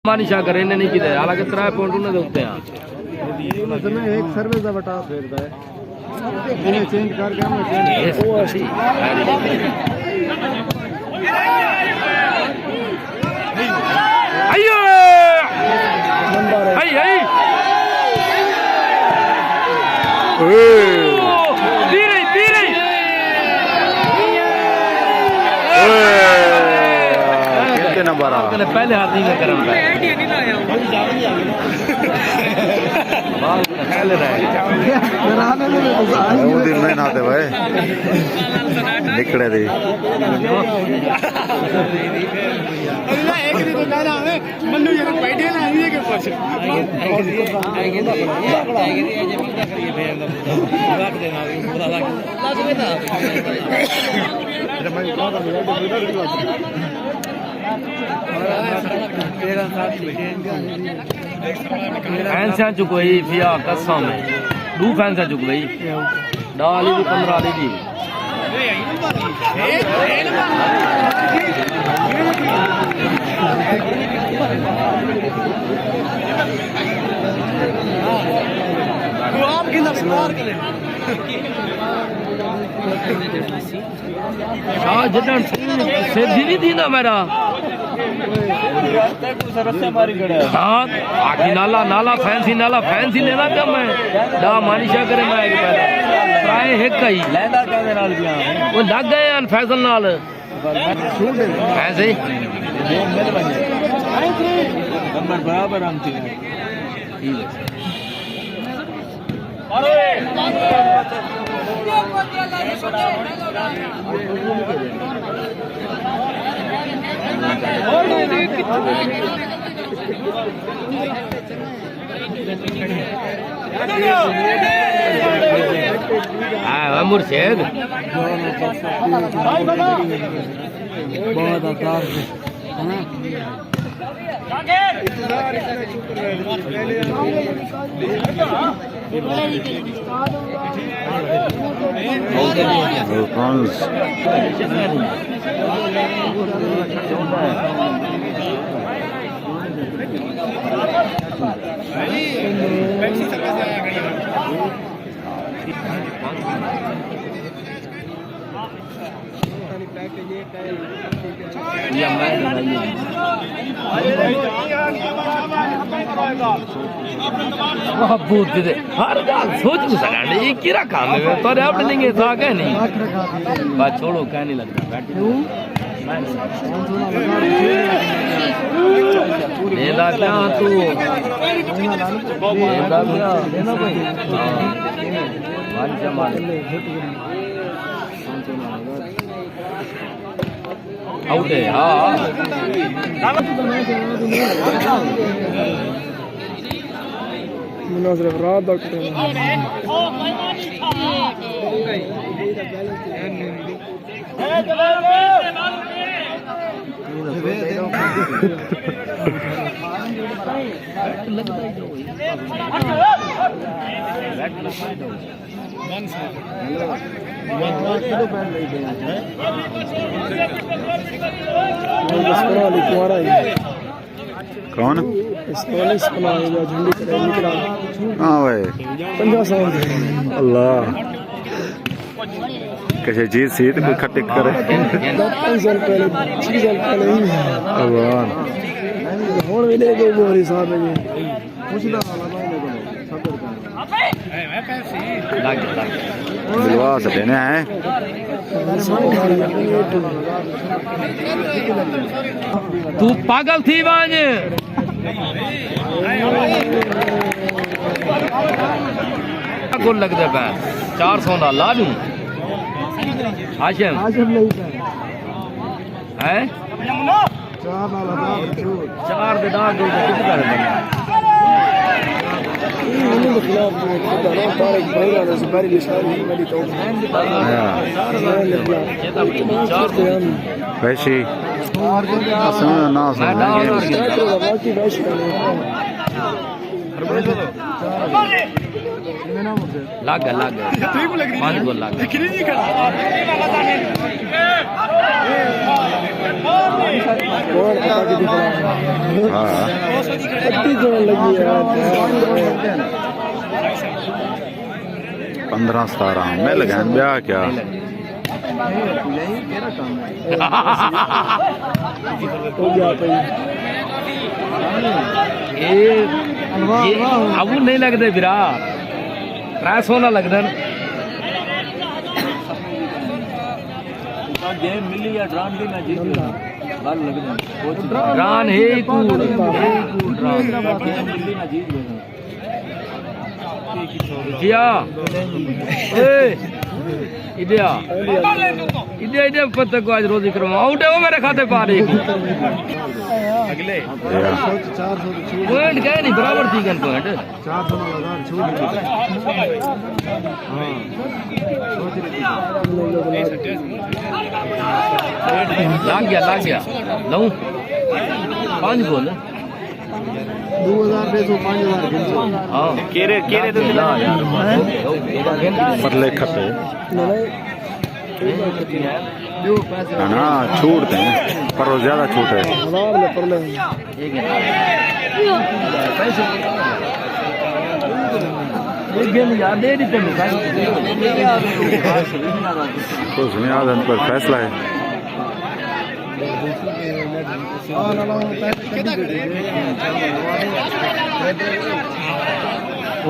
मानिशा करे नहीं की हालांकि 3 पॉइंट उन्हें देते हैं एक सर्विस का बटा फेरदा है इन्हें चेंज करके हम चेंज ओ अच्छी अयो आई आई धीरे धीरे कितने नंबर आ पहले हाथ नहीं करम दिन में ना भाई निकले दी फैंसा चुक गई फिया कसम दू फैंसा चुक गई डाली भी 15 ली दी जितना सीधी नहीं थी ना मेरा हाँ आखी नाला नाला फैंसी लेना क्या मैं डा मानिशा करे मैं पहले प्राय एक ही वो लग गए हैं फैसल नाल ऐसे बराबर मुर्शेद बहुत आकार हर गाल सोच नहीं सकते ये किरा काम है तो अपने लेंगे था क्या नहीं बात छोड़ो क्या नहीं लगता लेला क्या तू लेला क्या लेना भाई मान जमाल आउट है हाँ मुनासिर रात डॉक्टर कौन झंडी हाँ भाई 50 साल अल्लाह कैसे जीत सीत कोई खटिक करे 5 साल पहले 6 साल पहले ही भगवान होड़ मिले के वो हिसाब है ये पूछना दिलवा से देने हैं तू पागल थी वाज गोल लग दे 400 ना ला दूं हाशिम है 4 दे डाल दो कितने कर वैसे ना लाग 5 गोल लाग और पता की दिखा हाँ पट्टी जोड़ लगी है 15-17 मिल गए ब्याह क्या हो गया भाई ये अब नहीं लगते बिरा 300 ना लगता गेम मिली या ड्रान भी मैं जीत गया बाल लग गया रान है कूड़ रान गेम मिली मैं जीत गया क्या इडिया इडिया इडिया पत्ते को आज रोजी करो आउट है वो मेरे खाते पा रही अगले पॉइंट क्या नहीं बराबर थी गन पॉइंट 400 लगा छोड़ लाग गया लऊं 5 गोल 2000 पैसों 5000 गिनसो हां केरे तो ना यार परले खते जो पैसे ना छूटते हैं पर वो ज्यादा छूट है हजार ले पर ले एक गेम यार दे दी तुम तो उसमें आदन पर फैसला है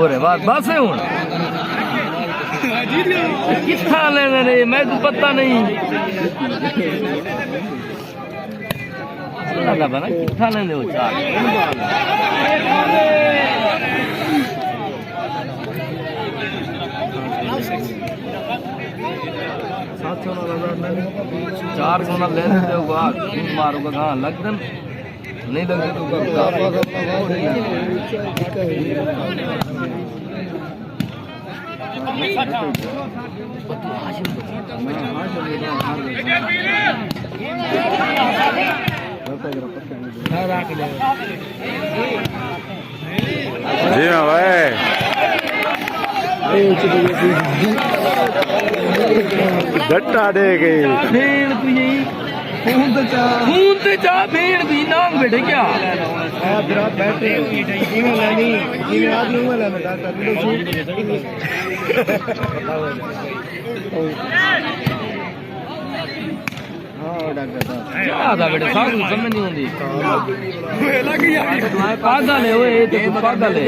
ओरे बात बस है हुन कितना लेने रे मैं को पता नहीं लगा बना कितना लेने वो चार चार सोना ले लेते हो बात मारोगा कहाँ लगन नहीं लगते तो जी हाँ भाई डट्टा दे गई भेड़ तू यही खून तो चाह भेड़ भी नाम बैठे क्या बैठे लेनी आदमी लेना क्या था बेटे साग समझ नहीं होती पागल है वो ये तो पागल है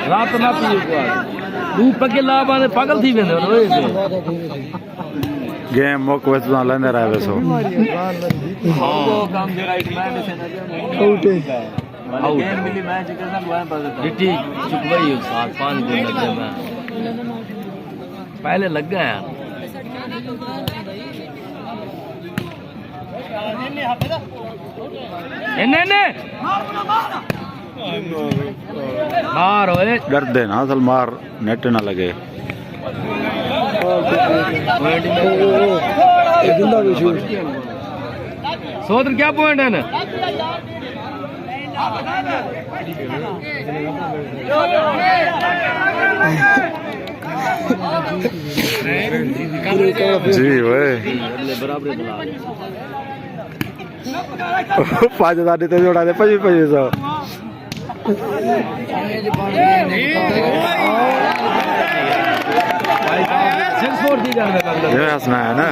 रात ना पिए को तू पके लाभ आने पागल थी वेंदे ओए गेम मोक वचना लेंदे रहे वैसो काम जरा एक मैच से ना आउट है गेम मिली मैच के साथ वहां पर डिटी चुप गई 7-5 दिन लग गए मैं पहले लग गया यार इन्ने मार ओए डर दे ना असल मार नेट ना लगे जिंदा भी शूट सोदर क्या पॉइंट है ना जी भाई बराबर बुला 5000 तो जोड़ा दे 2500 ये हंसना है ना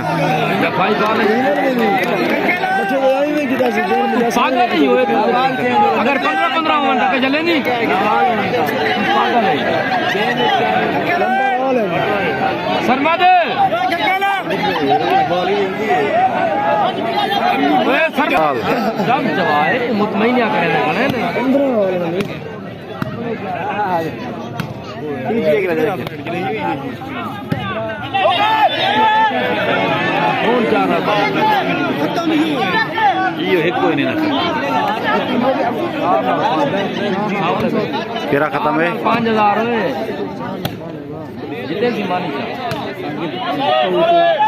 पागल नहीं हुए अगर 15-15 घंटा के चले नहीं पागल है शर्मा दे जब जवाए मुतमईन क्या करें कौन जा रहा था ये एक कोई नहीं तेरा खत्म है 5000 जितने भी मानी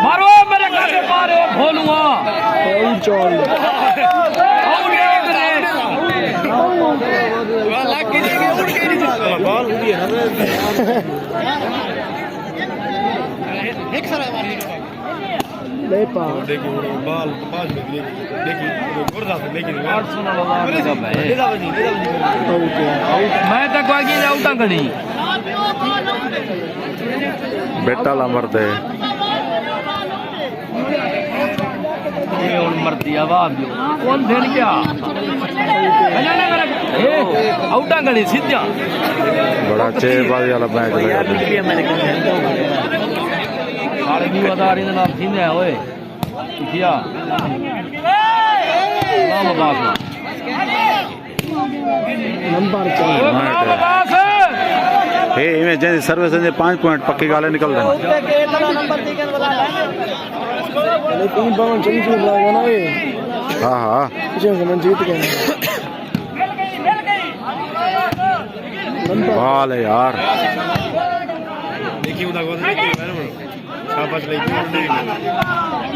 मारो मेरे खाते मारो खोलूंगा चल ले पा मैं तो कोई की आउटा गणी बेटा ला मरते ये और मरती आवाज जो कौन देन क्या आउटा गणी सीधा बड़ा चेर बाजी वाला मैच लगा दे सारे भी वदारी ने नाम थीने ओए किया नाम बास नंबर चल नाम बास हे इमे जैसे सर्विस ने 5 पॉइंट पक्की गाले निकल रहे लेकिन बावन चल के लगा ना ये हाँ हाँ पीछे से मन जीत गए नंबर वाले यार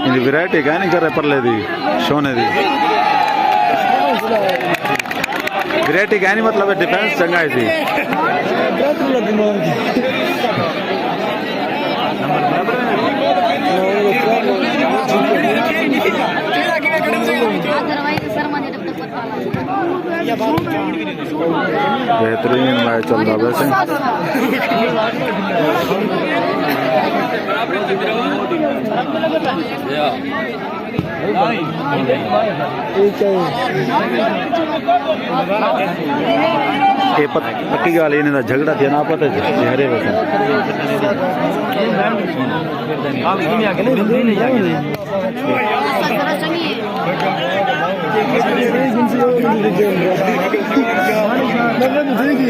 इनकी वैरायटी क्या नहीं कर रहे परले दी सोने दी वैरायटी क्या नहीं मतलब डिफेंस चंगाई थी बेहतरीन मैच चल रहा वैसे ये पक्की गाल इन्हें झगड़ा थी ना पता चेहरे वैसे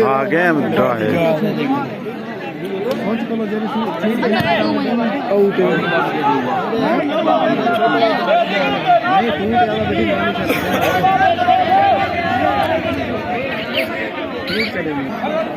हाँ गेम ड्रॉ है आउट